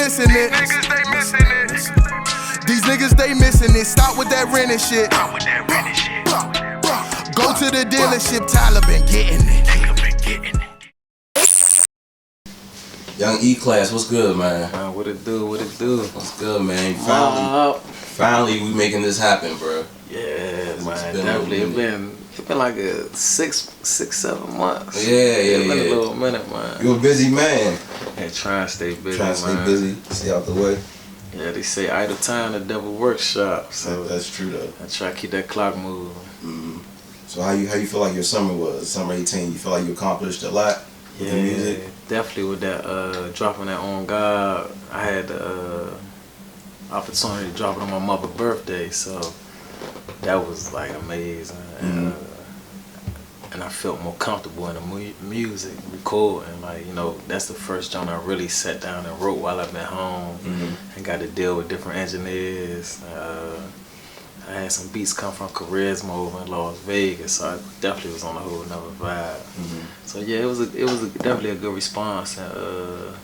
missing it. These niggas, they missing it. Stop with that renting shit. Go to the dealership, Tyler been getting it. Young E-Class, what's good, man? What it do? What it do? What's good, man? Finally, we making this happen, bro. Yeah, man. Definitely, it's been like a six, 7 months. Yeah. It's been a little minute, man. You a busy man. Yeah, trying to stay busy, Trying to stay busy, stay out the way. Yeah, they say idle time the devil workshop. So that's true though. I try to keep that clock moving. Mm-hmm. So how you feel like your summer was? Summer 18, you feel like you accomplished a lot with the music? Definitely with that dropping that On God. I had the opportunity to drop it on my mother's birthday, so that was like amazing. And I felt more comfortable in the music, recording. Like, you know, that's the first joint I really sat down and wrote while I've been home and got to deal with different engineers. I had some beats come from Charisma over in Las Vegas, so I definitely was on a whole nother vibe. So yeah, it was definitely a good response, and a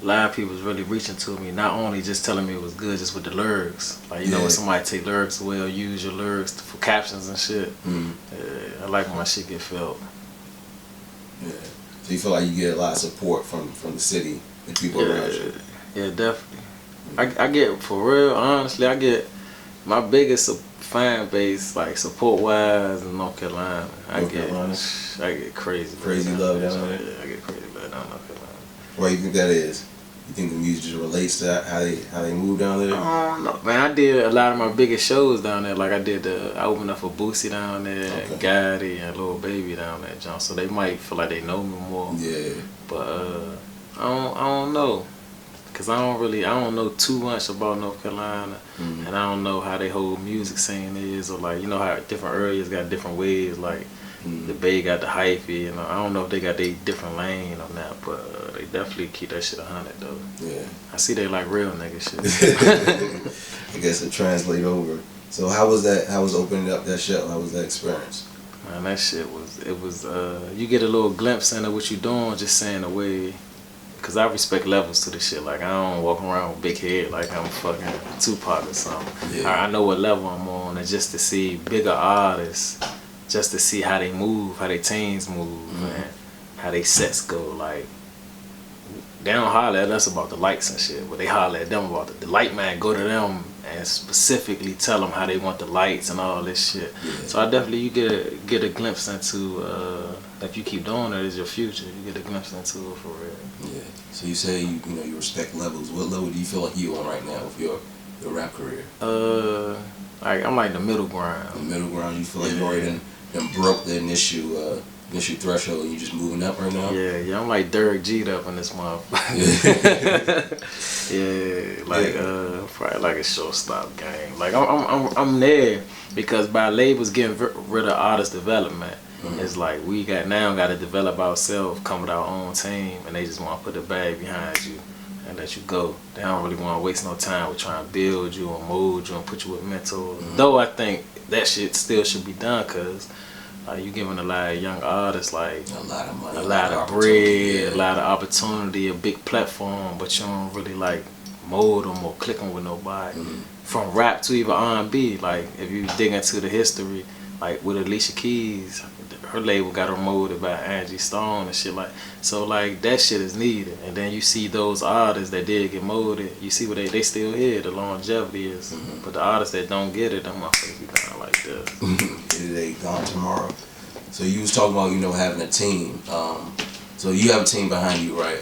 lot of people was really reaching to me, not only just telling me it was good, just with the lyrics. Like, you know, when somebody take lyrics away or use your lyrics for captions and shit. I like when my shit get felt. Yeah. So you feel like you get a lot of support from the city and people around you? Yeah, definitely. I get, for real, honestly, I get my biggest fan base, like support wise, in North Carolina. I get crazy. Crazy love down there? Yeah, I get crazy love down North Carolina. Why do you think that is? You think the music just relates to that, how they move down there? I don't know, man. I did a lot of my biggest shows down there. Like I opened up for Boosie down there, Gotti, and Lil Baby down there, John. So they might feel like they know me more. Yeah. But I don't know. Cause I don't know too much about North Carolina, and I don't know how they whole music scene is, or like, you know how different areas got different ways. Like the Bay got the hyphy, you know. I don't know if they got their different lane on that, but they definitely keep that shit 100 though. Yeah. I see they like real nigga shit. I guess it translate over. So how was that? How was opening up that show? How was that experience? Man, that shit was you get a little glimpse into what you doing, just saying the way. Cause I respect levels to this shit. Like I don't walk around with big head like I'm fucking Tupac or something. Yeah. I know what level I'm on, and just to see bigger artists, just to see how they move, how their teams move, and how they sets go. Like they don't holler at us about the lights and shit, but they holler at them about the light man. Go to them and specifically tell them how they want the lights and all this shit. Yeah. So I definitely, you get a glimpse into if you keep doing it, is your future. You get a glimpse into it for real. Yeah. So you say you respect levels. What level do you feel like you on right now with your rap career? Like I'm like the middle ground. The middle ground. You feel like you already done broke the initial threshold, and you just moving up right now? Yeah, I'm like Derek G'd up in this motherfucker. Probably like a shortstop game. Like I'm there because by labels getting rid of artist development, it's like we got to develop ourselves, come with our own team, and they just want to put the bag behind you and let you go. They don't really want to waste no time with trying to build you and mold you and put you with mentors. Though I think that shit still should be done, cause you giving a lot of young artists like a lot of money, a lot of bread, a lot of opportunity, a big platform, but you don't really like mold them or click them with nobody. From rap to even R&B, like if you dig into the history, like with Alicia Keys, her label got her molded by Angie Stone and shit, like, so like that shit is needed. And then you see those artists that did get molded, you see what they still here, the longevity is. But the artists that don't get it, them motherfuckers be gone like this. They gone tomorrow. So you was talking about, having a team. So you have a team behind you, right?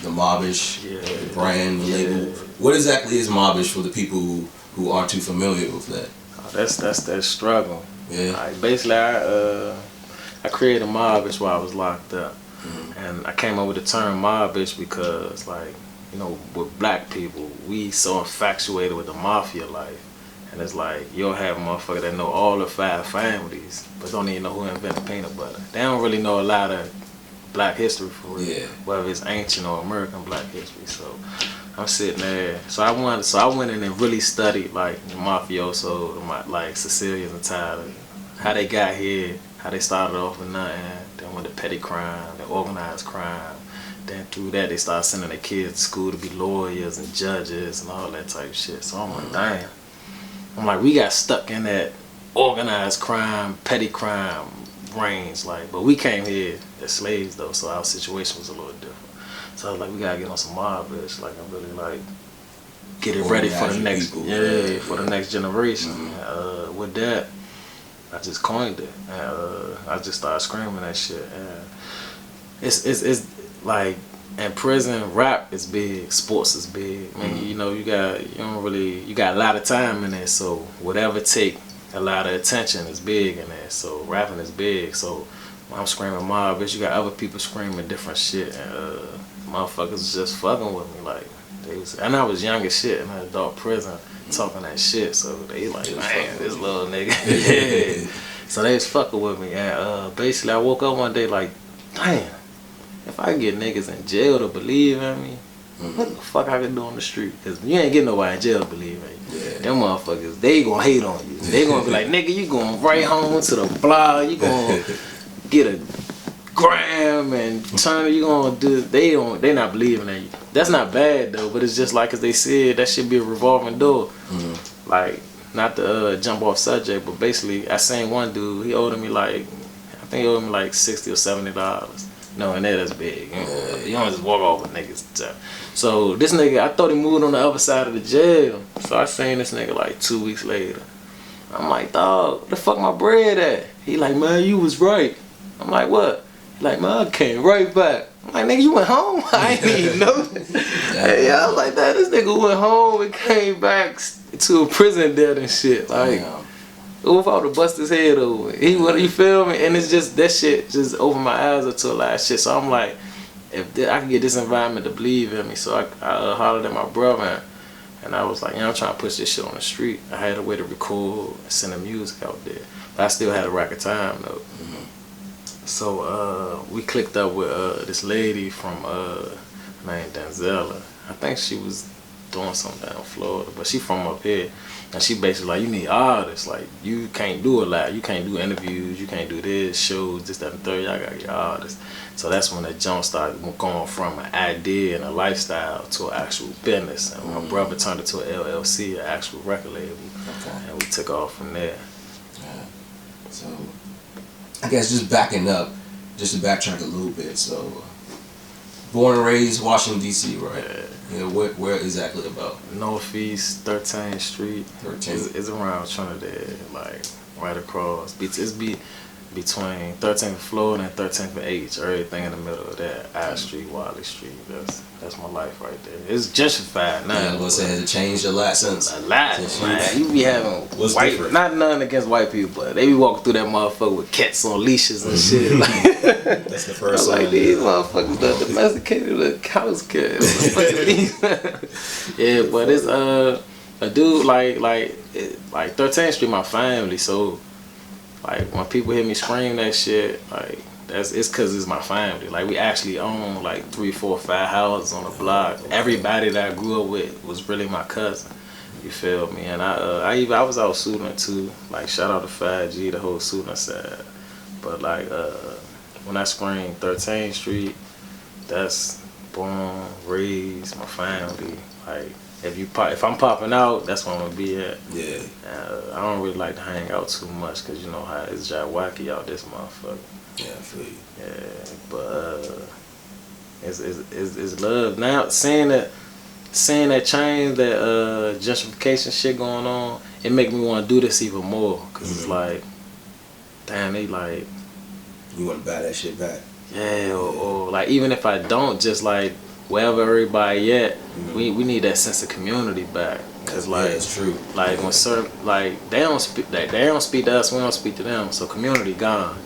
The Mobbish, the brand, the label. What exactly is Mobbish for the people who aren't too familiar with that? That's that struggle. Yeah. Like basically, I created Mobbish while I was locked up, and I came up with the term Mobbish because, like, with black people, we so infatuated with the mafia life, and it's like you'll have a motherfucker that know all the 5 families, but don't even know who invented peanut butter. They don't really know a lot of black history for real, whether it's ancient or American black history. So I'm sitting there. So I went in and really studied like the mafioso, like Sicilians and Tyler, how they got here, how they started off with nothing, then went to petty crime, then organized crime, then through that, they started sending their kids to school to be lawyers and judges and all that type of shit. So I'm like, damn. I'm like, we got stuck in that organized crime, petty crime range. Like, but we came here as slaves though, so our situation was a little different. So I was like, we gotta get on some mob bitch. Like, I'm really like, get it ready for the next, people, for the next generation. With that, I just coined it, and I just started screaming that shit. And it's like in prison, rap is big, sports is big. I mean, you know, you got a lot of time in there. So whatever take a lot of attention is big in there. So rapping is big. So when I'm screaming mob bitch, you got other people screaming different shit, and motherfuckers just fucking with me like. And I was young as shit in an adult prison talking that shit, so they like, man, this little nigga. Yeah. So they was fucking with me, and basically I woke up one day like, damn, if I get niggas in jail to believe in me, what the fuck I can do on the street? Cause you ain't getting nobody in jail to believe in you. Yeah. Them motherfuckers, they gonna hate on you. They gonna be like, nigga, you going right home to the block, you gonna get a gram and turn, you gonna do, they not believing in you. That's not bad though, but it's just like, as they said, that should be a revolving door. Like, not to jump off subject, but basically I seen one dude, he owed me like, I think he owed me like $60 or $70. No, and that's big. You don't just walk off with niggas. So this nigga, I thought he moved on the other side of the jail. So I seen this nigga like 2 weeks later. I'm like, dog, where the fuck my bread at? He like, man, you was right. I'm like, what? He like, man, I came right back. I'm like, nigga, you went home? I ain't even know. Hey, I was like, that this nigga went home and came back to a prison debt and shit. Like, without to bust his head over. You feel me? And it's just, that shit just opened my eyes up to a lot of shit. So I'm like, if I can get this environment to believe in me. So I hollered at my brother, and I was like, you know, I'm trying to push this shit on the street. I had a way to record and send the music out there. But I still had a rack of time though. So we clicked up with this lady from named Denzella. I think she was doing something down in Florida, but she from up here. And she basically like, you need artists. Like, you can't do a lot. You can't do interviews. You can't do this, shows, this, that, and third. Y'all got your artists. So that's when the jump started going from an idea and a lifestyle to an actual business. And my brother turned it to an LLC, an actual record label. And we took off from there. Yeah. So, I guess just backing up, just to backtrack a little bit. So, born and raised Washington, D.C., right? Yeah, where exactly about? Northeast 13th Street. 13th. It's around Trinidad, like right across. It's between 13th Florida and 13th and H. Everything in the middle of that. I Street, Wiley Street. That's my life right there. It's gentrified now. Yeah, I was saying, has it changed a lot since? A lot, man. You be having white, different? Not nothing against white people, but they be walking through that motherfucker with cats on leashes and shit. Like, that's the first I'm one. like, these motherfuckers done domesticated little house cats. Yeah, but it's a dude like 13th Street, my family. So like when people hear me scream that shit, like it's cause it's my family. Like we actually own like 3, 4, 5 houses on the block. Everybody that I grew up with was really my cousin. You feel me? And I was out shooting too. Like shout out to 5G, the whole shooting side. But like when I scream 13th Street, that's born, raised, my family. Like if I'm popping out, that's where I'm gonna be at. Yeah. I don't really like to hang out too much because you know how it's just wacky out this motherfucker. Yeah, I feel you. Yeah, but it's love now. Seeing that change, that gentrification shit going on, it make me want to do this even more. Cause it's like, damn, they like. You want to buy that shit back? Yeah, or like even if I don't, just like wherever everybody at, we need that sense of community back. Cause like, it's true. Like when they don't speak to us, we don't speak to them. So community gone.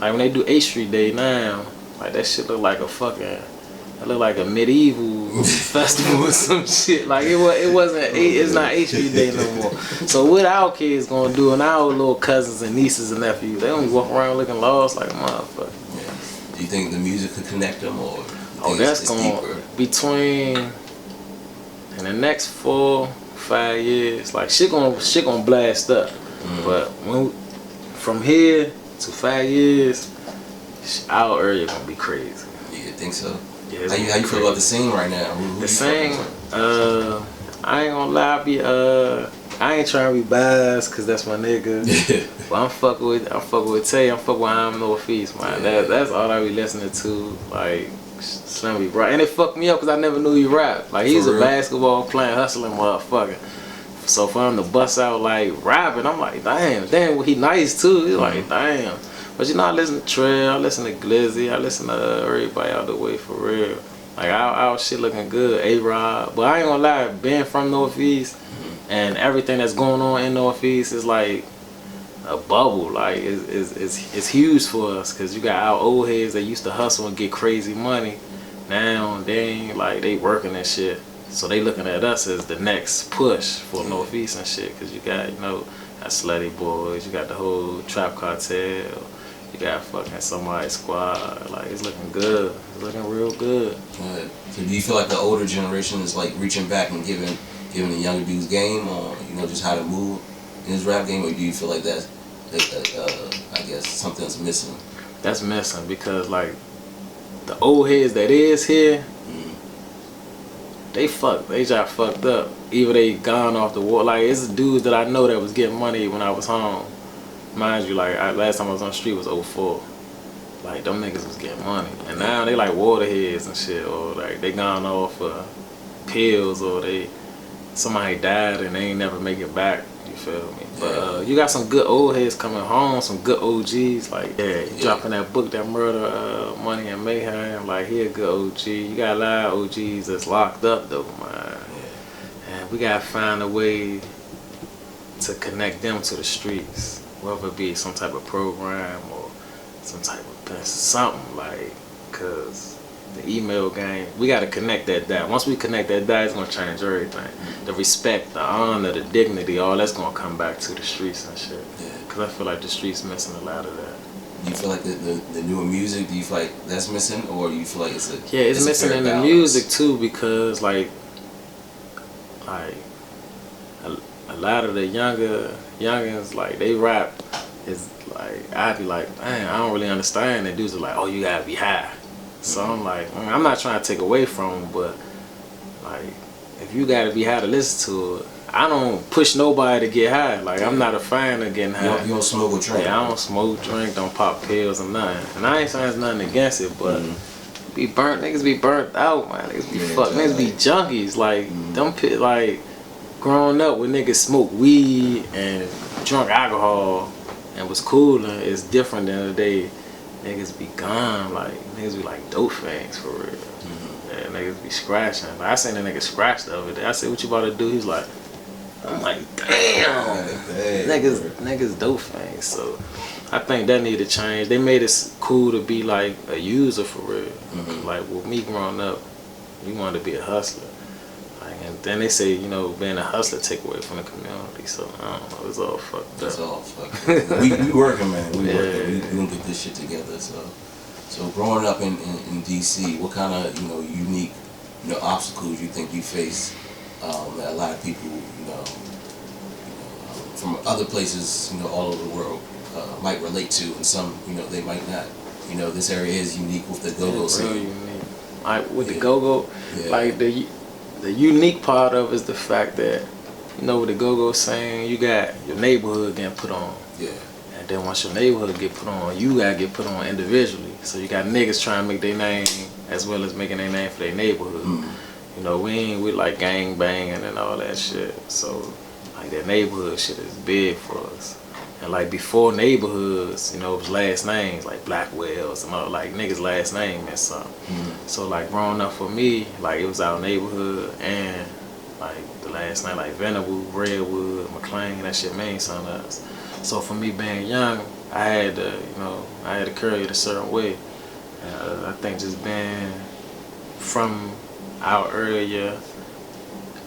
Like when they do 8th Street Day now, like that shit look like a fucking, it look like a medieval festival or some shit. Like it's not 8th Street Day no more. So what our kids gonna do, and our little cousins and nieces and nephews, they only walk around looking lost like a motherfucker. Yeah. Do you think the music could connect them, or? Oh, that's going between in the next 4, 5 years. Like shit gonna blast up. But from here to 5 years, our area gonna be crazy. You think so? Yeah, Yeah, how you feel about the scene right now? Who the scene, I ain't gonna lie, I ain't trying to be biased because that's my nigga. But I'm fucking with Tay, I'm fucking with I'm Northeast, man. Yeah. That's all I be listening to, like Slim be rap. And it fucked me up because I never knew he rap. Like he's a basketball playing, hustling motherfucker. So for him to bust out like rapping, I'm like, damn, he nice too. He's like, damn. But you know, I listen to Trail, I listen to Glizzy, I listen to everybody out the way for real. Like our shit looking good, A-Rod. But I ain't gonna lie, being from Northeast and everything that's going on in Northeast is like a bubble. Like it's huge for us because you got our old heads that used to hustle and get crazy money. Now they ain't like they working and shit. So they looking at us as the next push for Northeast and shit. Cause you got, you know, got Slutty Boys, you got the whole Trap Cartel, you got fucking Somebody Squad. Like it's looking good. It's looking real good. So do you feel like the older generation is like reaching back and giving the younger dudes game on, you know, just how to move in this rap game, or do you feel like that's I guess something's missing? That's missing because like the old heads that is here, they just fucked up. Either they gone off the wall. Like it's dudes that I know that was getting money when I was home. Mind you, like last time I was on the street was 04. Like them niggas was getting money, and now they like waterheads and shit, or like they gone off pills, or somebody died and they ain't never make it back. You feel me? But you got some good old heads coming home, some good OGs. Like dropping that book, that Murder, Money and Mayhem. Like he a good OG. You got a lot of OGs that's locked up though, man. And we gotta find a way to connect them to the streets, whether it be some type of program or some type of something, like, cause the email game, we gotta connect that. Once we connect that, it's gonna change everything. The respect, the honor, the dignity, all that's gonna come back to the streets and shit. Cause I feel like the streets missing a lot of that. Do you feel like the newer music, do you feel like that's missing, or do you feel like it's it's missing in the music too, because like a lot of the youngins, like they rap is like, I'd be like, man, I don't really understand. And dudes are like, oh, you gotta be high. So I'm like, I'm not trying to take away from them, but like, if you gotta be high to listen to it, I don't push nobody to get high. Like, I'm not a fan of getting high. You don't smoke or drink? Yeah, I don't smoke, drink, don't pop pills or nothing. And I ain't saying there's nothing against it, but niggas be burnt out, man. Niggas be fucked. Niggas be junkies. Like, them like, growing up with niggas smoke weed and drunk alcohol and was cool, and it's different than the day niggas be gone. Like, niggas be like dope fangs for real. Yeah, niggas be scratching. Like, I seen a nigga scratch the other day. I said, what you about to do? He's like, I'm like, damn. Niggas dope fangs. So I think that need to change. They made it cool to be like a user for real. Like with me growing up, you wanted to be a hustler. And then they say, you know, being a hustler take away from the community. So I don't know, it's all fucked up. It's all fucked up. we working, man. We working. We gonna get this shit together. So growing up in DC, what kind of, you know, unique, you know, obstacles you think you face that a lot of people, you know, from other places, you know, all over the world might relate to, and some, you know, they might not. You know, this area is unique with the go-go scene. Real unique. Like with the go-go, like the unique part of it is the fact that, you know, with the go-go scene, you got your neighborhood getting put on. And then once your neighborhood get put on, you gotta get put on individually. So you got niggas trying to make their name as well as making their name for their neighborhood. You know, we like gang banging and all that shit. So like that neighborhood shit is big for us. And like before neighborhoods, you know, it was last names like Blackwells and all, like niggas last name and something. So like growing up for me, like it was our neighborhood and like the last name like Venable, Redwood, McLean, that shit means something to us. So for me being young, I had to, you know, I had to carry it a certain way. And I think just being from our area,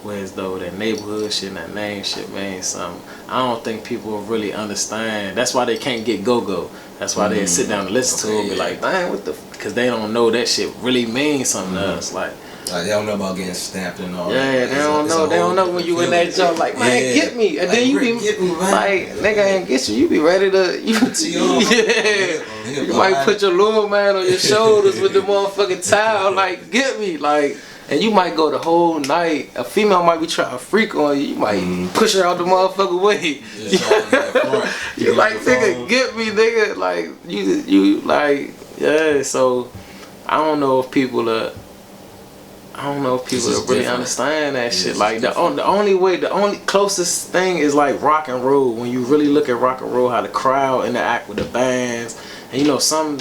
whereas though that neighborhood shit and that name shit means something, I don't think people really understand. That's why they can't get go-go. That's why they sit down and listen to it and be like, dang, what the, because they don't know that shit really means something to us. Like, Like, they don't know about getting stamped and all that. Yeah, they don't know. They don't know when you in that joint like, man, get me. And then you be like, nigga ain't get you. You be ready to, you might put your little man on your shoulders with the motherfucking towel, like, get me. Like, and you might go the whole night. A female might be trying to freak on you. You might push her out the motherfucking way. You like, nigga, get me, nigga. Like, you like, yeah. So, I don't know if people are really understand that shit. Like the only closest thing is like rock and roll. When you really look at rock and roll, how the crowd interact with the bands, and you know some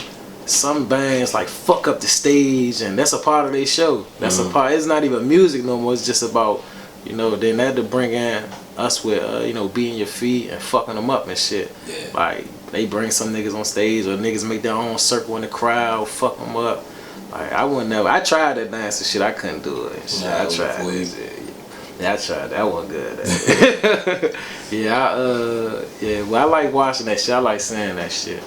bands like fuck up the stage, and that's a part of their show. That's a part. It's not even music no more. It's just about, you know, they had to bring in us with you know, beating your feet and fucking them up and shit. Yeah. Like they bring some niggas on stage, or niggas make their own circle in the crowd, fuck them up. Like, I would never. I tried that dance and shit. I couldn't do it. Shit, I tried. Yeah, I tried. That wasn't good. Yeah, well, I like watching that shit. I like saying that shit.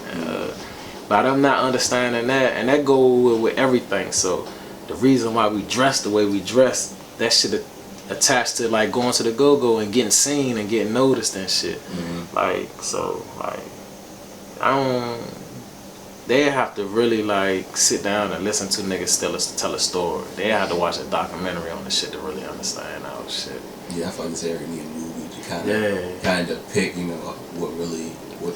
But I'm not understanding that, and that go with everything. So the reason why we dress the way we dress, that shit attached to like going to the go-go and getting seen and getting noticed and shit. Like, so like, I don't. They have to really like sit down and listen to niggas tell a story. They have to watch a documentary on the shit to really understand all this shit. Yeah, I feel like this area need a movie to kind of pick, you know, what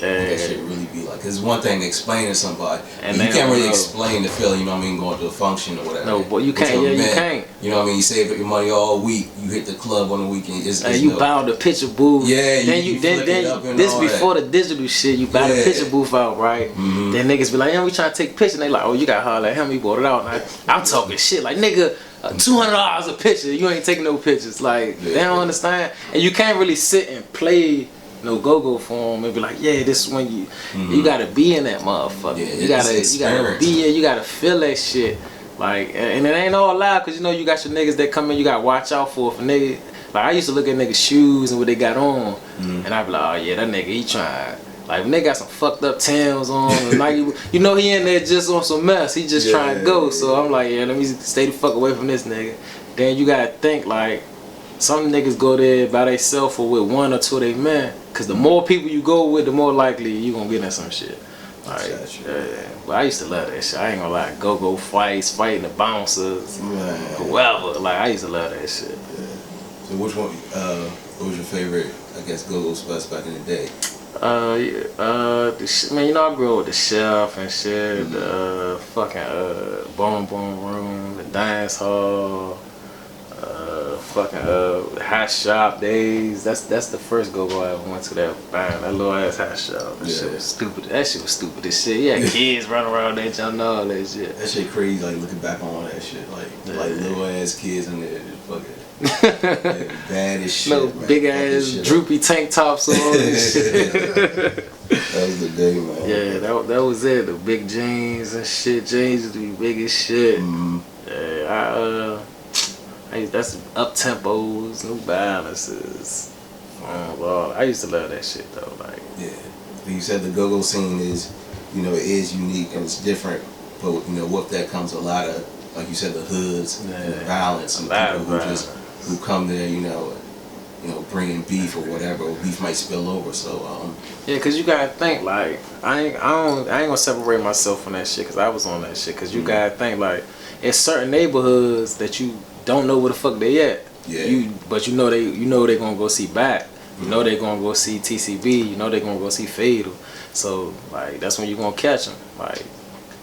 that shit really be like. Cause it's one thing to explain to somebody, and you can't really explain the feeling. You know what I mean? Going to a function or whatever. No, but you can't. Yeah, you can't. You know what I mean? You save up your money all week. You hit the club on the weekend. And you buy the picture booth. Yeah. Then this before the digital shit. You buy the picture booth out, right? Then niggas be like, yeah, we trying to take pictures. And they like, oh, you got to holler at him. He bought it out. And I'm talking shit like, nigga, $200 a picture. You ain't taking no pictures. Like, they don't understand. And you can't really sit and play no go-go for them and be like, yeah, this is when you gotta be in that motherfucker. Yeah, you gotta be in, you gotta feel that shit. Like, and it ain't all loud, cause you know you got your niggas that come in, you gotta watch out for. If a nigga, like I used to look at niggas' shoes and what they got on, and I be like, oh yeah, that nigga he trying. Like when they got some fucked up Timbs on, and like you know he in there just on some mess. He just trying to go. So I'm like, yeah, let me stay the fuck away from this nigga. Then you gotta think like, some niggas go there by themselves or with one or two of their men. Cause the more people you go with, the more likely you gonna get in some shit. Like, but I used to love that shit. I ain't gonna lie. Go fights, fighting the bouncers, whoever. Like I used to love that shit. Yeah. So which one? What was your favorite? I guess go spots back in the day. The shit, man. You know I grew up with the Chef and shit. The fucking Boom Room, the dance hall. Fucking hat shop days. That's the first go-go I ever went to. That band, that little ass hat shop. That shit was stupid. That shit was stupid as shit. Yeah, kids running around there, jumping all that shit. That shit crazy. Like looking back on all that shit, like little ass kids in there, just fucking bad as shit. Little big ass droopy tank tops on and shit. That was the day, man. Yeah, that was it. The big jeans and shit. Jeans used to be big as shit. Yeah, that's up tempos, New Balances. Oh Lord, I used to love that shit though. Like, yeah, you said the go-go scene is, you know, it is unique and it's different. But you know, with that comes a lot of, like you said, the hoods, and the violence, and people who come there, you know, bringing beef or whatever, or beef might spill over. So yeah, cause you gotta think like I ain't gonna separate myself from that shit, cause I was on that shit. Cause you gotta think like, it's certain neighborhoods that you don't know where the fuck they at. Yeah. But you know they gonna go see Bat. You know they gonna go see TCB. You know they gonna go see Fatal. So like that's when you gonna catch them. Like,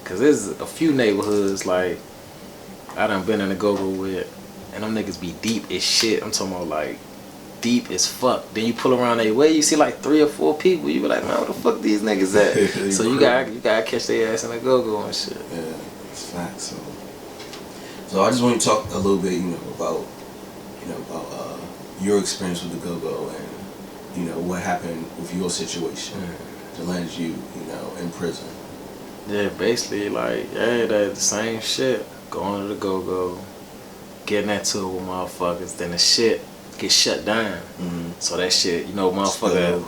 cause there's a few neighborhoods like I done been in the go-go with, and them niggas be deep as shit. I'm talking about like deep as fuck. Then you pull around their way, you see like 3 or 4 people. You be like, man, where the fuck these niggas at? So you gotta catch their ass in the go-go and shit. Yeah, it's facts. So I just want to talk a little bit, about your experience with the go-go and, what happened with your situation that landed you, in prison. Yeah, basically, like, the same shit. Going to the go-go, getting into it with motherfuckers, then the shit get shut down. So that shit, motherfucker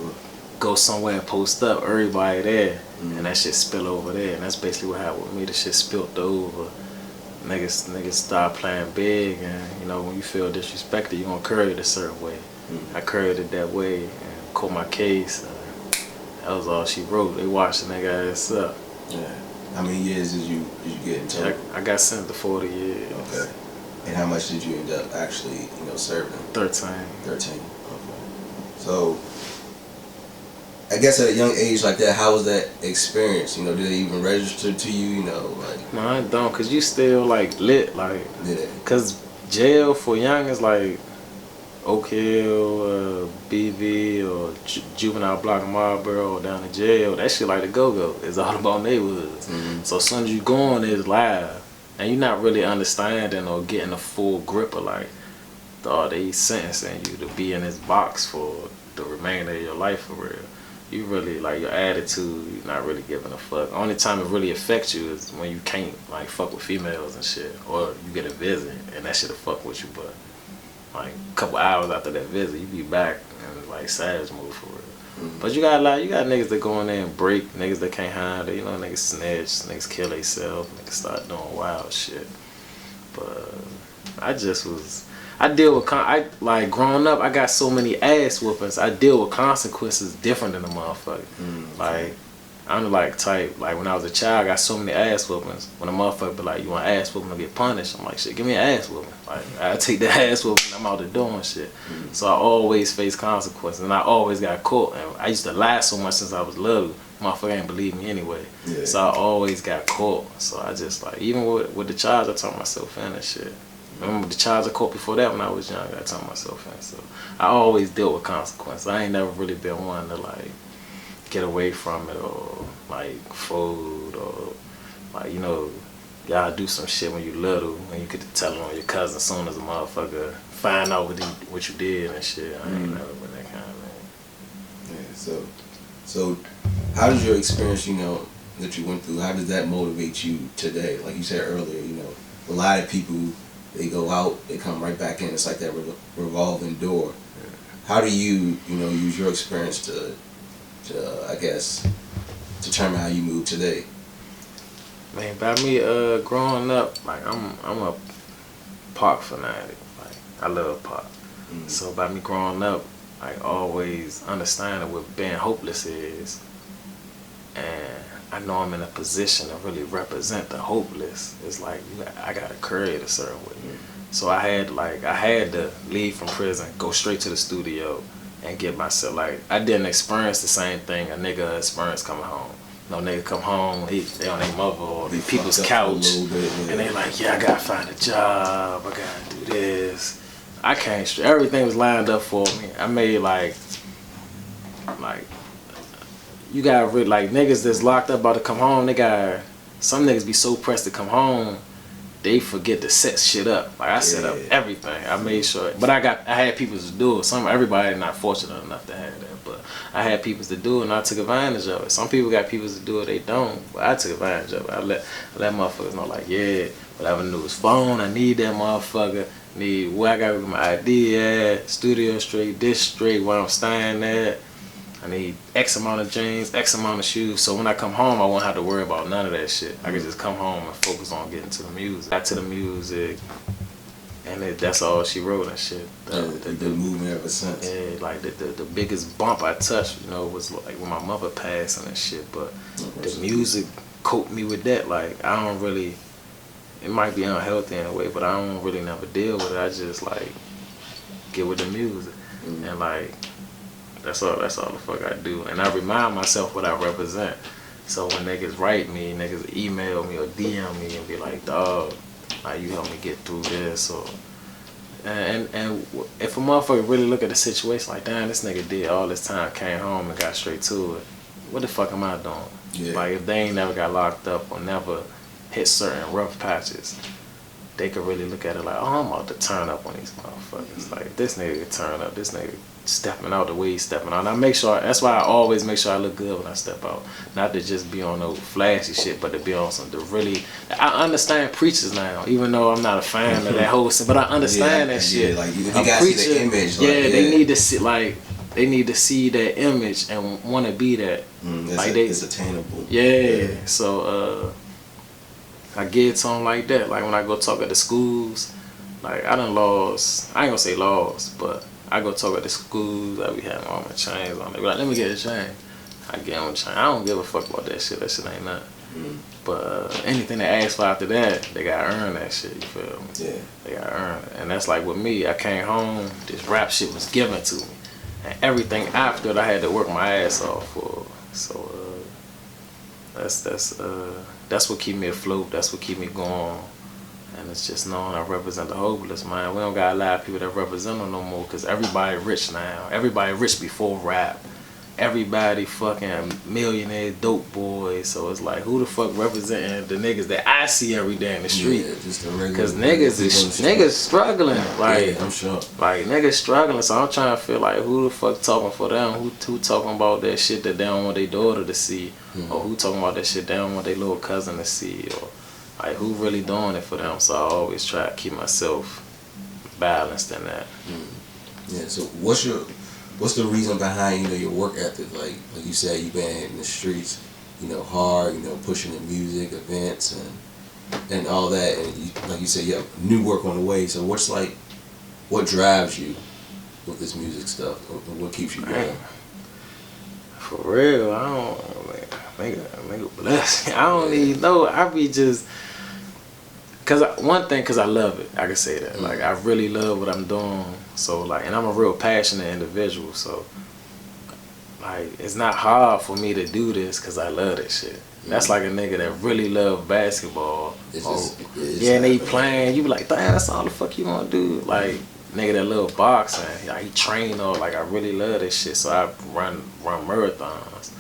go somewhere and post up, everybody there, and that shit spill over there. And that's basically what happened with me. The shit spilled over. niggas start playing big, and you know when you feel disrespected, you gonna carry it a certain way. I carried it that way and caught my case. That was all she wrote. They watched the nigga ass up. Yeah. How many years did you get in total? I got sent to 40 years. Okay. And how much did you end up actually, serving? 13. 13. Okay. So, I guess at a young age like that, how was that experience? Did they even register to you? Like. No, I don't, cause you still like lit, like. Yeah. Cause jail for young is like Oak Hill, BV, or Juvenile Block in Marlboro, or down to jail. That shit like the go-go. It's all about neighborhoods. So as soon as you go on, it's live. And you're not really understanding or getting a full grip of like, they sentencing you to be in this box for the remainder of your life for real. You really, like, your attitude, you're not really giving a fuck. Only time it really affects you is when you can't, like, fuck with females and shit. Or you get a visit, and that shit'll fuck with you, but like a couple hours after that visit, you be back in like savage mode for real. But you got niggas that go in there and break, niggas that can't handle it, niggas snitch, niggas kill themselves, niggas start doing wild shit. But I deal with, like growing up, I got so many ass whoopings, I deal with consequences different than a motherfucker. Like, I'm the like type, like when I was a child, I got so many ass whoopings. When a motherfucker be like, you want ass whooping to get punished? I'm like, shit, give me an ass whooping. Like, I take the ass whooping, I'm out there doing shit. So I always face consequences, and I always got caught. And I used to lie so much since I was little, motherfucker ain't believe me anyway. Yeah. So I always got caught. So I just like, even with the charge, I turned myself in and shit. Remember the charge I caught before that when I was young, I turned myself in. So I always dealt with consequences. I ain't never really been one to like get away from it, or like fold, or like, y'all do some shit when you little, when you get to tell on your cousin as soon as a motherfucker find out what you did and shit. I ain't never been that kind of man. Yeah, so how does your experience, that you went through, how does that motivate you today? Like you said earlier, a lot of people, they go out, they come right back in. It's like that revolving door. Yeah. How do you, use your experience to I guess, determine how you move today? Man, by me growing up, like I'm a Pac fanatic. Like I love Pac. So by me growing up, I always understanding what being hopeless is, and I know I'm in a position to really represent the hopeless. It's like I gotta carry it a certain way. So I had to leave from prison, go straight to the studio, and get myself, like, I didn't experience the same thing a nigga experienced coming home. No nigga come home, they on their mother or their people's couch, and they like, yeah, I gotta find a job, I gotta do this. I came straight, everything was lined up for me. I made like, you gotta really, like, niggas that's locked up about to come home, some niggas be so pressed to come home, they forget to set shit up. Like I set up everything. I made sure, but I had people to do it. Everybody not fortunate enough to have that, but I had people to do it, and I took advantage of it. Some people got people to do it, they don't, but I took advantage of it. I let motherfuckers know, like, yeah, whatever news phone, I need that motherfucker. Need where I gotta get my ID at, studio straight, this straight, where I'm staying at. I need X amount of jeans, X amount of shoes, so when I come home, I won't have to worry about none of that shit. I can just come home and focus on getting to the music. Got to the music, and that's all she wrote and shit. The movement ever since. Yeah, like the biggest bump I touched, was like when my mother passed and shit, but the music coped me with that. Like, I don't really, it might be unhealthy in a way, but I don't really never deal with it. I just, like, get with the music, and, like, that's all the fuck I do. And I remind myself what I represent. So when niggas write me, niggas email me or DM me and be like, dog, like, you help me get through this, or and if a motherfucker really look at the situation like, damn, this nigga did all this time, came home and got straight to it, what the fuck am I doing? Yeah. Like, if they ain't never got locked up or never hit certain rough patches, they could really look at it like, oh, I'm about to turn up on these motherfuckers. Like, this nigga could turn up, this nigga stepping out the way he's stepping out. And I make sure, that's why I always make sure I look good when I step out. Not to just be on no flashy shit, but to be on some, to really, I understand preachers now, even though I'm not a fan of that whole shit, but I understand that shit. Like, you gotta see the image. They need to see, like, they need to see that image and want to be that. Like, it's attainable. Yeah. So, I get to them like that. Like when I go talk at the schools, like I done lost, I ain't gonna say lost, but I go talk at the schools that we having all my chains on. They be like, let me get a chain. I get them a chain. I don't give a fuck about that shit. That shit ain't nothing. But anything they ask for after that, they gotta earn that shit, you feel me? Yeah. They gotta earn it. And that's like with me, I came home, this rap shit was given to me. And everything after it, I had to work my ass off for. So that's what keep me afloat, that's what keep me going. And it's just knowing I represent the hopeless, man. We don't got a lot of people that represent them no more, because everybody rich now. Everybody rich before rap. Everybody fucking millionaire dope boys. So it's like, who the fuck representing the niggas that I see every day in the street? Yeah, just the regular. Cause niggas struggling. Like, yeah, I'm sure. Like niggas struggling. So I'm trying to feel like, who the fuck talking for them? Who talking about that shit that they don't want their daughter to see? Or who talking about that shit they don't want their little cousin to see? Or like, who really doing it for them? So I always try to keep myself balanced in that. Yeah. So what's the reason behind, you know, your work ethic? Like you said, you've been in the streets, you know, hard, you know, pushing the music, events, and all that. And like you said, you have new work on the way. So what drives you with this music stuff? What keeps you going? For real, I don't, nigga bless. I don't even know. I be just, cause I love it. I can say that. Like, I really love what I'm doing. So like, and I'm a real passionate individual. So like, it's not hard for me to do this cause I love this shit. That's like a nigga that really love basketball. And they playing. You be like, damn, that's all the fuck you wanna do. Like, nigga that love boxing, like he train or like, I really love this shit. So I run marathons,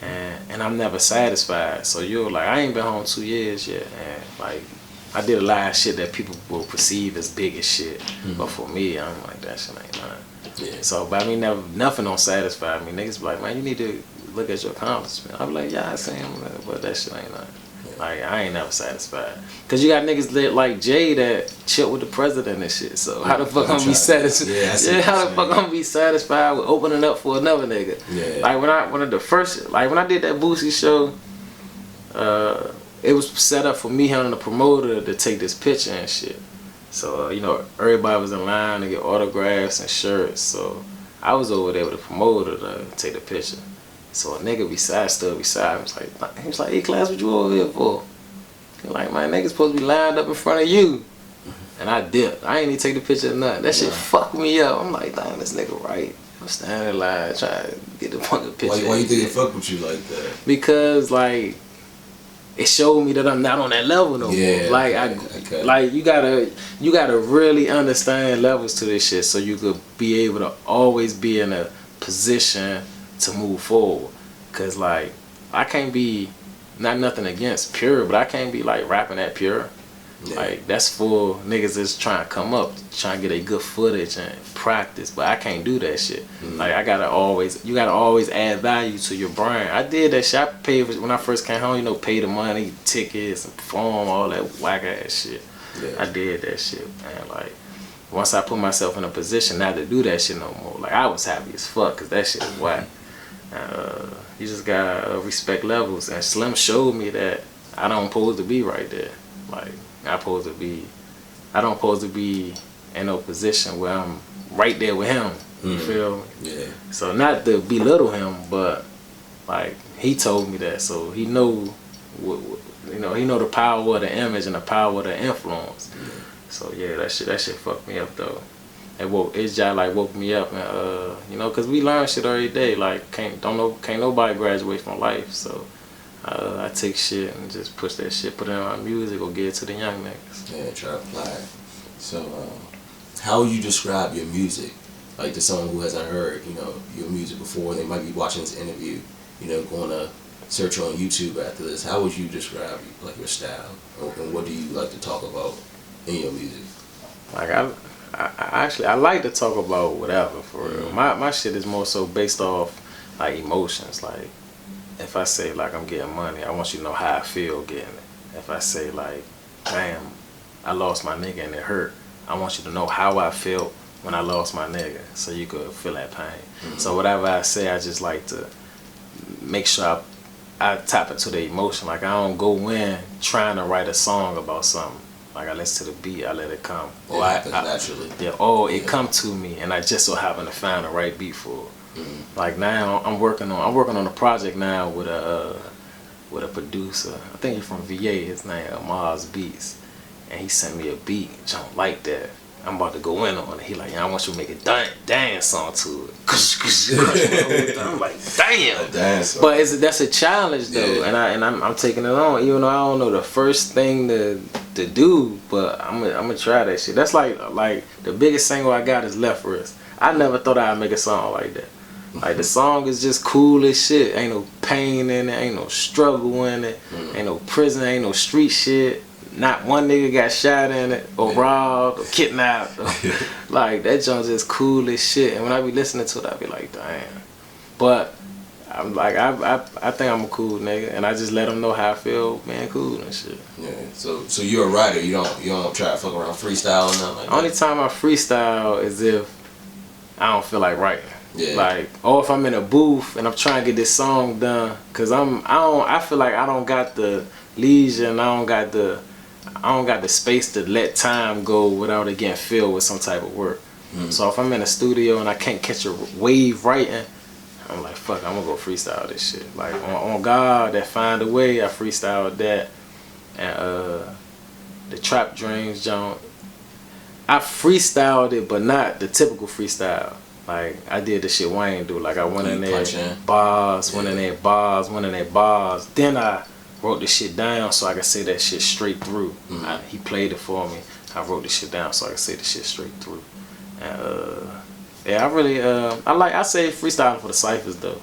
and I'm never satisfied. So you're like, I ain't been home 2 years yet, and like, I did a lot of shit that people will perceive as big as shit, but for me, I'm like, that shit ain't nothing. Yeah. So, but I mean, nothing don't satisfy me. Niggas be like, man, you need to look at your accomplishment. I be like, yeah, I see him, but that shit ain't nothing. Like, I ain't never satisfied. Cause you got niggas like Jay that chill with the president and shit. So how the fuck I'm be satisfied? Yeah, how the fuck I'm be satisfied with opening up for another nigga? Yeah. Like when I did that Boosie show, it was set up for me having the promoter to take this picture and shit. So you know, everybody was in line to get autographs and shirts. So I was over there with the promoter to take the picture. So a nigga stood beside me. He was like, hey class, what you over here for? He like, man, niggas supposed to be lined up in front of you. And I dipped. I ain't even take the picture or nothing. That shit fucked me up. I'm like, damn, this nigga right. I'm standing in line trying to get the fucking picture. Why you think it fucked with you like that? Because like, it showed me that I'm not on that level no more. Like like you gotta really understand levels to this shit so you could be able to always be in a position to move forward. Cause like, I can't be, not nothing against Pure, but I can't be like rapping at Pure. Yeah. Like, that's for niggas that's trying to come up, trying to get a good footage and practice, but I can't do that shit. Like, you gotta always add value to your brand. I did that shit. I paid for, when I first came home, you know, pay the money, tickets, and perform, all that whack ass shit. Yeah. I did that shit, man. Like, once I put myself in a position not to do that shit no more, like, I was happy as fuck, cause that shit was whack. You just gotta respect levels, and Slim showed me that I don't supposed to be right there. Like, I don't supposed to be in no position where I'm right there with him. You feel me? Yeah. So not to belittle him, but like, he told me that, so he know, you know, he know the power of the image and the power of the influence. So yeah, that shit fucked me up though. It just like woke me up, and you know, cause we learn shit every day. Like, can't nobody graduate from life. So I take shit and just push that shit, put it in my music, or give it to the young niggas. Yeah, try to apply it. So how would you describe your music? Like, to someone who hasn't heard, you know, your music before, they might be watching this interview, you know, going to search on YouTube after this. How would you describe like your style, and what do you like to talk about in your music? Like, I like to talk about whatever, for real. My shit is more so based off like emotions. Like, if I say like I'm getting money, I want you to know how I feel getting it. If I say like, damn, I lost my nigga and it hurt, I want you to know how I felt when I lost my nigga, so you could feel that pain. So whatever I say, I just like to make sure I tap into the emotion. Like I don't go in trying to write a song about something. Like I listen to the beat, I let it come. It happens naturally. Yeah. Oh, it come to me, and I just so happen to find the right beat for it. Like now, I'm working on a project now with a producer. I think he's from VA. His name Mars Beats, and he sent me a beat. Don't like that. I'm about to go in on it. He like, yeah, I want you to make a dance song to it. I'm like, damn. A dance song. But that's a challenge though, and I'm taking it on, even though I don't know the first thing to do. But I'm gonna try that shit. That's like the biggest single I got is Left Wrist. I never thought I'd make a song like that. Like the song is just cool as shit. Ain't no pain in it. Ain't no struggle in it. Ain't no prison. Ain't no street shit. Not one nigga got shot in it or robbed or kidnapped. Like that joint just cool as shit. And when I be listening to it, I be like, damn. But I'm like, I think I'm a cool nigga, and I just let them know how I feel being cool and shit. Yeah. So you're a writer. You don't try to fuck around freestyle or nothing like that. Only time I freestyle is if I don't feel like writing. Yeah. Like, or if I'm in a booth and I'm trying to get this song done, cause I feel like I don't got the leisure and I don't got the space to let time go without it getting filled with some type of work. So if I'm in a studio and I can't catch a wave writing, I'm like, fuck, I'm gonna go freestyle this shit. Like on God, that Find a Way, I freestyled that, and the Trap Dreams joint, I freestyled it, but not the typical freestyle. Like I did the shit Wayne do. Like I went in there, bars, went in there, bars, went in there, bars. Then I wrote the shit down so I could say that shit straight through. He played it for me. I wrote the shit down so I could say the shit straight through. And yeah, I really I say freestyling for the ciphers though.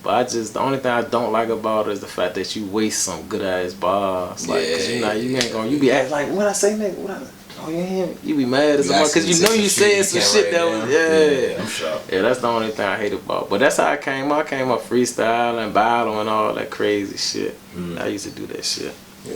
But the only thing I don't like about it is the fact that you waste some good ass bars. Like, cause you ain't gonna, you be acting like, what I say, nigga? What I, oh yeah, you be mad as a mother, cause you know you said some shit that was, yeah, I'm sure. Yeah, that's the only thing I hate about. But that's how I came up freestyling, battling, all that crazy shit. I used to do that shit. Yeah.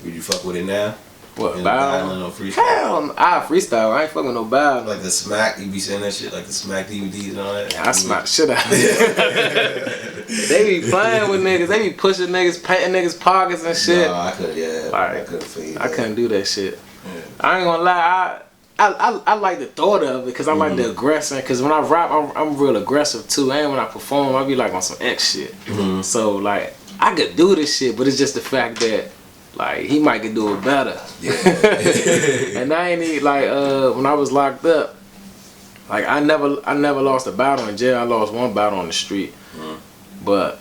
Would you fuck with it now? What, battling or freestyle? Hell, I freestyle. I ain't fucking no battle. Like the Smack, you be saying that shit, like the Smack DVDs and all that? Yeah, I smack shit out of it. They be playing with niggas. They be pushing niggas, patting niggas' pockets and shit. No, I could, yeah. Like, I couldn't feel I couldn't do that shit. Yeah. I ain't gonna lie. I like the thought of it because I like the aggression. Because when I rap, I'm real aggressive too. And when I perform, I be like on some X shit. So like I could do this shit, but it's just the fact that like he might could do it better. Yeah. And I ain't even like when I was locked up, like I never lost a battle in jail. I lost one battle on the street, but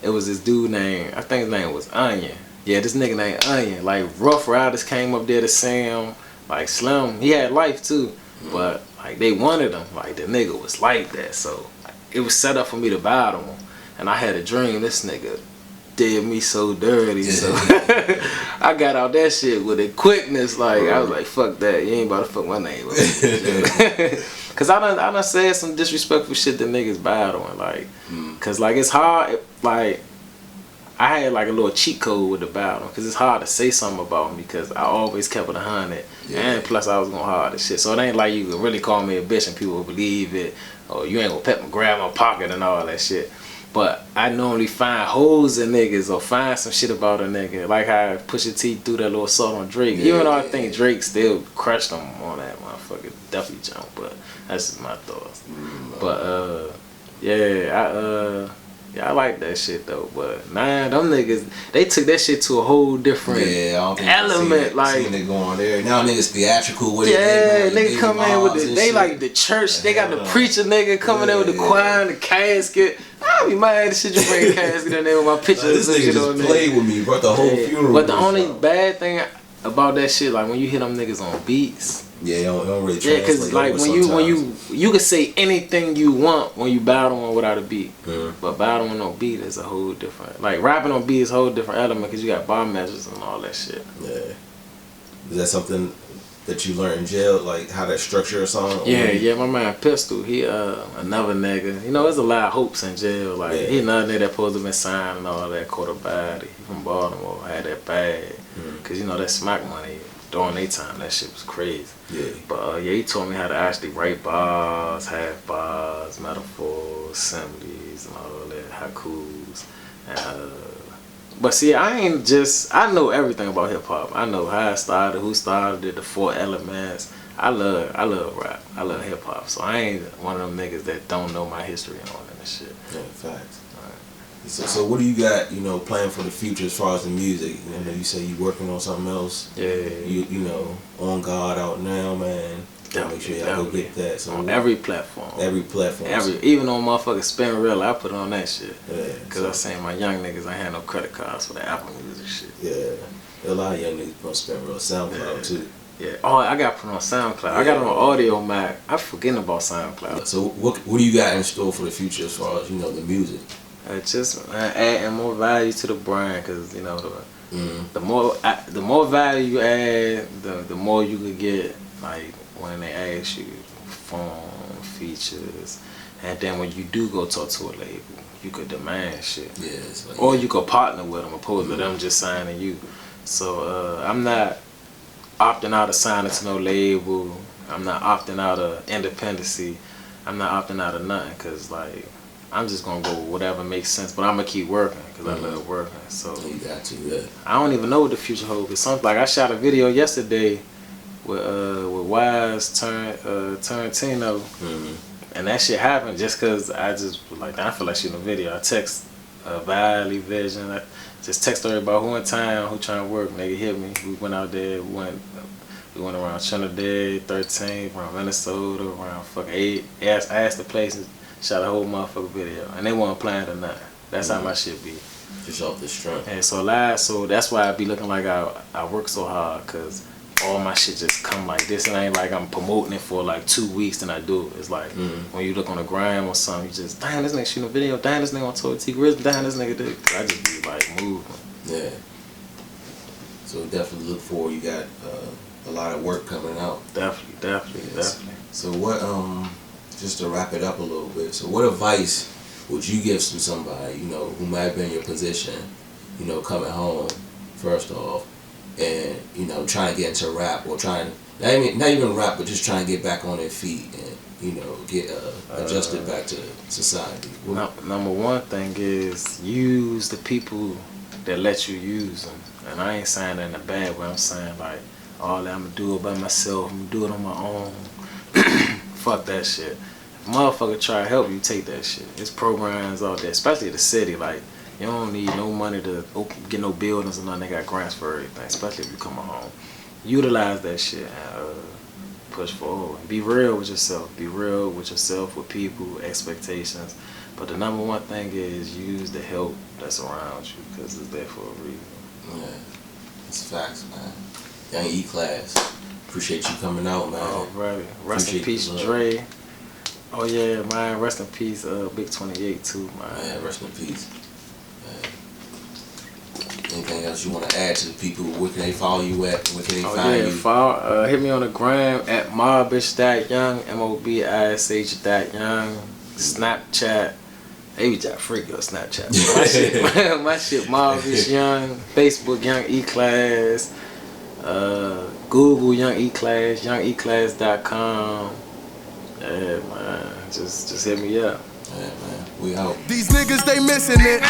it was this dude named, I think his name was Onion. Yeah, this nigga named Onion. Like Rough Riders came up there to see him. Like Slim, he had life too, but like they wanted him. Like the nigga was like that, so it was set up for me to battle him. And I had a dream this nigga did me so dirty, so I got out that shit with a quickness. Like I was like, fuck that, you ain't about to fuck my name up. Cause I done said some disrespectful shit to niggas battling, like, cause like it's hard, like I had like a little cheat code with the battle, cause it's hard to say something about me, cause I always kept it 100, and plus I was going hard and shit. So it ain't like you could really call me a bitch and people will believe it, or you ain't gonna grab my pocket and all that shit. But I normally find holes in niggas or find some shit about a nigga, like how Pusha T threw that little salt on Drake. Even though I think Drake still crushed him on that motherfucker Duffy jump, but that's just my thoughts. But yeah, I like that shit though. But man, them niggas, they took that shit to a whole different element. Like seen it going there. Now niggas theatrical with it. Yeah, nigga come in with the, they like the church. They got the preacher nigga coming in with the choir and the casket. I be mad as shit you bring a casket in there with my picture. This nigga just played with me, brought the whole funeral. But the only bad thing about that shit, like when you hit them niggas on beats. Yeah, don't really. Yeah, cause like when you can say anything you want when you battling without a beat, but battling on beat is a whole different. Like rapping on beat is a whole different element, cause you got bar measures and all that shit. Yeah, is that something that you learned in jail, like how to structure a song? Yeah, my man Pistol, he another nigga. You know, there's a lot of hopes in jail. Like he another nigga that supposed to been signed and all that, caught a body. He from Baltimore, had that bag, cause you know that smack money. During their time, that shit was crazy. Yeah. But he taught me how to actually write bars, half bars, metaphors, similes, and all that, haikus. But see, I know everything about hip hop. I know how it started, who started it, the 4 elements. I love rap. I love hip hop. So I ain't one of them niggas that don't know my history and all that shit. Yeah, facts. So what do you got, you know, planned for the future as far as the music? You know, you say you working on something else. Yeah. You know, On God out now, man. Make sure y'all go get that. So on every platform. Every platform. Even on motherfucking Spin Real, I put on that shit. Yeah. Cause I seen my young niggas, I had no credit cards for the Apple Music shit. Yeah. A lot of young niggas put on Spin Real, SoundCloud too. Yeah. Oh, I got put on SoundCloud. Yeah. I got on Audio Mac. I'm forgetting about SoundCloud. So what do you got in store for the future as far as, you know, the music? Just adding more value to the brand, cause you know the more value you add, the more you could get. Like when they ask you phone features, and then when you do go talk to a label, you could demand shit. Yeah. Like, or you could partner with them opposed to them just signing you. So I'm not opting out of signing to no label. I'm not opting out of independency. I'm not opting out of nothing, cause like I'm just gonna go with whatever makes sense. But I'm gonna keep working, cause I love working. So you got to. Yeah. I don't even know what the future holds. It's something like I shot a video yesterday with Wise Tarantino, and that shit happened just cause I just was like, I feel like shooting a video. I text Valley Vision. I just text her about who in town, who trying to work. Nigga hit me. We went out there. We went around Trinidad, 13th, around Minnesota, around fucking 8. I asked the places, shot a whole motherfucking video, and they weren't playing or nothing. That's how my shit be. Just off the strength. And so that's why I be looking like I work so hard, cause all my shit just come like this. It ain't like I'm promoting it for like 2 weeks and I do it. It's like when you look on the gram or something, you just, damn, this nigga shooting a video, damn, this nigga on Toy T Grizz, damn, this nigga did. I just be like moving. Yeah. So definitely look forward. You got a lot of work coming out. Definitely. So what, just to wrap it up a little bit, so what advice would you give to somebody, you know, who might have been in your position, you know, coming home, first off, and, you know, trying to get into rap, or not even rap, but just trying to get back on their feet and, you know, get adjusted back to society? Number one thing is use the people that let you use them. And I ain't saying that in a bad way. I'm saying like, oh, I'm gonna do it by myself, I'm gonna do it on my own. Fuck that shit. If a motherfucker try to help you, take that shit. There's programs out there, especially the city. Like, you don't need no money to get no buildings or nothing. They got grants for everything, especially if you come home. Utilize that shit and push forward. Be real with yourself. Be real with yourself, with people, expectations. But the number one thing is use the help that's around you, because it's there for a reason. Yeah, it's facts, man. Young E-Class, appreciate you coming out, man. Alrighty. Rest in peace, Dre. Oh yeah, man. Rest in peace, Big 28 too, man. Yeah, rest in peace. Anything else you want to add to the people? Where can they follow you at? Where can they find you? Hit me on the gram at mobish.young, MOBISH.young. Snapchat. Maybe Jack Freak on Snapchat. My shit Mobish Young. Facebook Young E-Class. Google Young E-Class. YoungEclass.com. Yeah, man. Just hit me up. Yeah, man. We out. These niggas, they missing it.